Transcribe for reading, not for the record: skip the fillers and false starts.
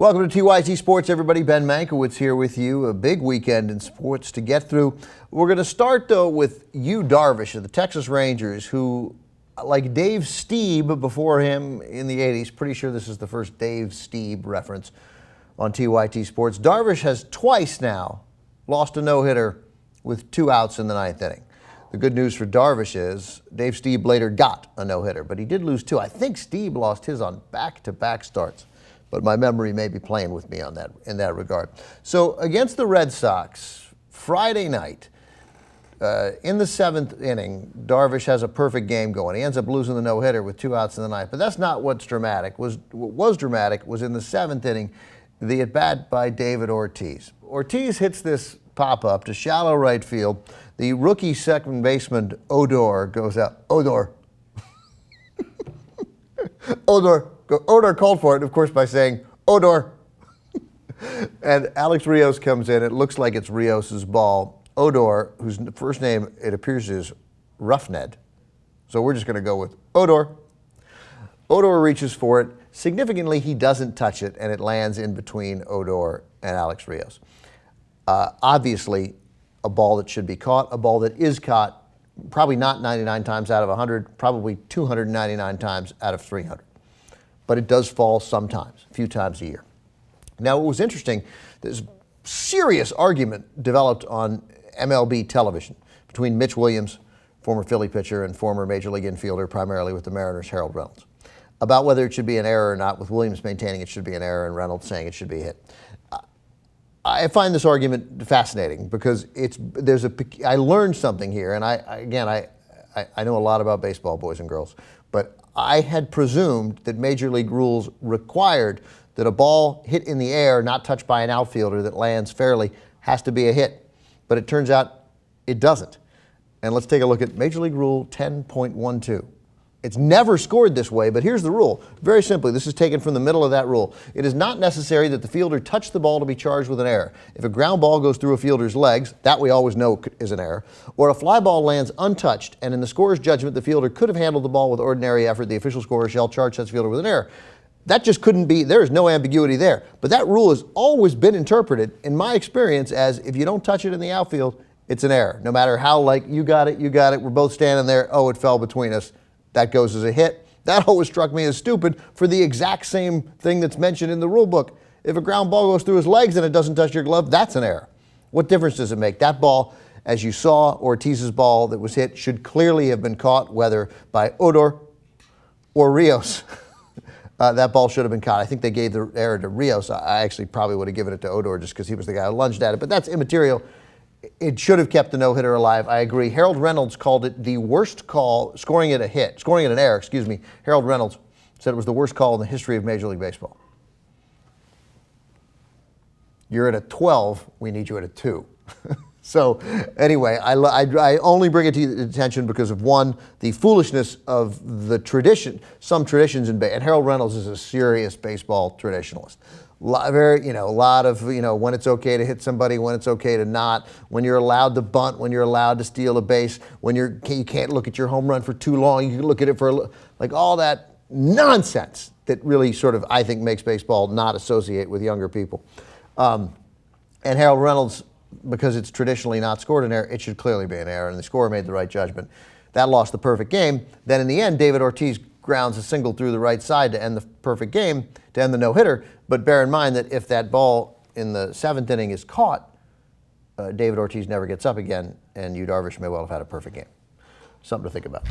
Welcome to TYT Sports, everybody. Ben Mankiewicz here with you. A big weekend in sports to get through. We're going to start, though, with Yu Darvish of the Texas Rangers, who, like Dave Stieb before him in the 80s, pretty sure this is the first Dave Stieb reference on TYT Sports. Darvish has twice now lost a no-hitter with 2 outs in the 9th inning. The good news for Darvish is Dave Stieb later got a no-hitter, but he did lose 2. I think Stieb lost his on back-to-back starts, but my memory may be playing with me on that in that regard. So against the Red Sox, Friday night, in the 7th inning, Darvish has a perfect game going. He ends up losing the no-hitter with 2 outs in the 9th, but that's not what's dramatic. What was dramatic was in the 7th inning, the at-bat by David Ortiz. Ortiz hits this pop-up to shallow right field. The rookie second baseman, Odor, goes out. Odor. Odor called for it, of course, by saying, Odor. And Alex Rios comes in. It looks like it's Rios' ball. Odor, whose first name, it appears, is Roughnead. So we're just going to go with Odor. Odor reaches for it. Significantly, he doesn't touch it, and it lands in between Odor and Alex Rios. Obviously, a ball that should be caught, a ball that is caught, probably not 99 times out of 100, probably 299 times out of 300. But it does fall sometimes, a few times a year. Now, it was interesting, there's a serious argument developed on MLB television between Mitch Williams, former Philly pitcher and former Major League infielder, primarily with the Mariners, Harold Reynolds, about whether it should be an error or not, with Williams maintaining it should be an error and Reynolds saying it should be a hit. I find this argument fascinating because I learned something here, and I know a lot about baseball, boys and girls, but I had presumed that Major League rules required that a ball hit in the air, not touched by an outfielder, that lands fairly, has to be a hit. But it turns out it doesn't. And let's take a look at Major League Rule 10.12. It's never scored this way, but here's the rule. Very simply, this is taken from the middle of that rule. It is not necessary that the fielder touch the ball to be charged with an error. If a ground ball goes through a fielder's legs, that we always know is an error, or a fly ball lands untouched, and in the scorer's judgment, the fielder could have handled the ball with ordinary effort, the official scorer shall charge such fielder with an error. That just couldn't be, there is no ambiguity there. But that rule has always been interpreted, in my experience, as if you don't touch it in the outfield, it's an error. No matter how, like, you got it, we're both standing there, oh, it fell between us. That goes as a hit. That always struck me as stupid for the exact same thing that's mentioned in the rule book. If a ground ball goes through his legs and it doesn't touch your glove, that's an error. What difference does it make? That ball, as you saw, Ortiz's ball that was hit, should clearly have been caught, whether by Odor or Rios. That ball should have been caught. I think they gave the error to Rios. I actually probably would have given it to Odor just because he was the guy who lunged at it, but that's immaterial. It should have kept the no-hitter alive. I agree. Harold Reynolds called it the worst call, scoring it an error, excuse me. Harold Reynolds said it was the worst call in the history of Major League Baseball. You're at a 12, we need you at a 2. So anyway, I only bring it to your attention because of, one, the foolishness of the tradition, some traditions in baseball. And Harold Reynolds is a serious baseball traditionalist. A lot of, when it's okay to hit somebody, when it's okay to not, when you're allowed to bunt, when you're allowed to steal a base, when you can't look at your home run for too long, you can look at it for, like, all that nonsense that really sort of, I think, makes baseball not associate with younger people. And Harold Reynolds, because it's traditionally not scored an error, it should clearly be an error, and the scorer made the right judgment. That lost the perfect game. Then in the end, David Ortiz grounds a single through the right side to end the perfect game, to end the no-hitter. But bear in mind that if that ball in the 7th inning is caught, David Ortiz never gets up again, and Yu Darvish may well have had a perfect game. Something to think about.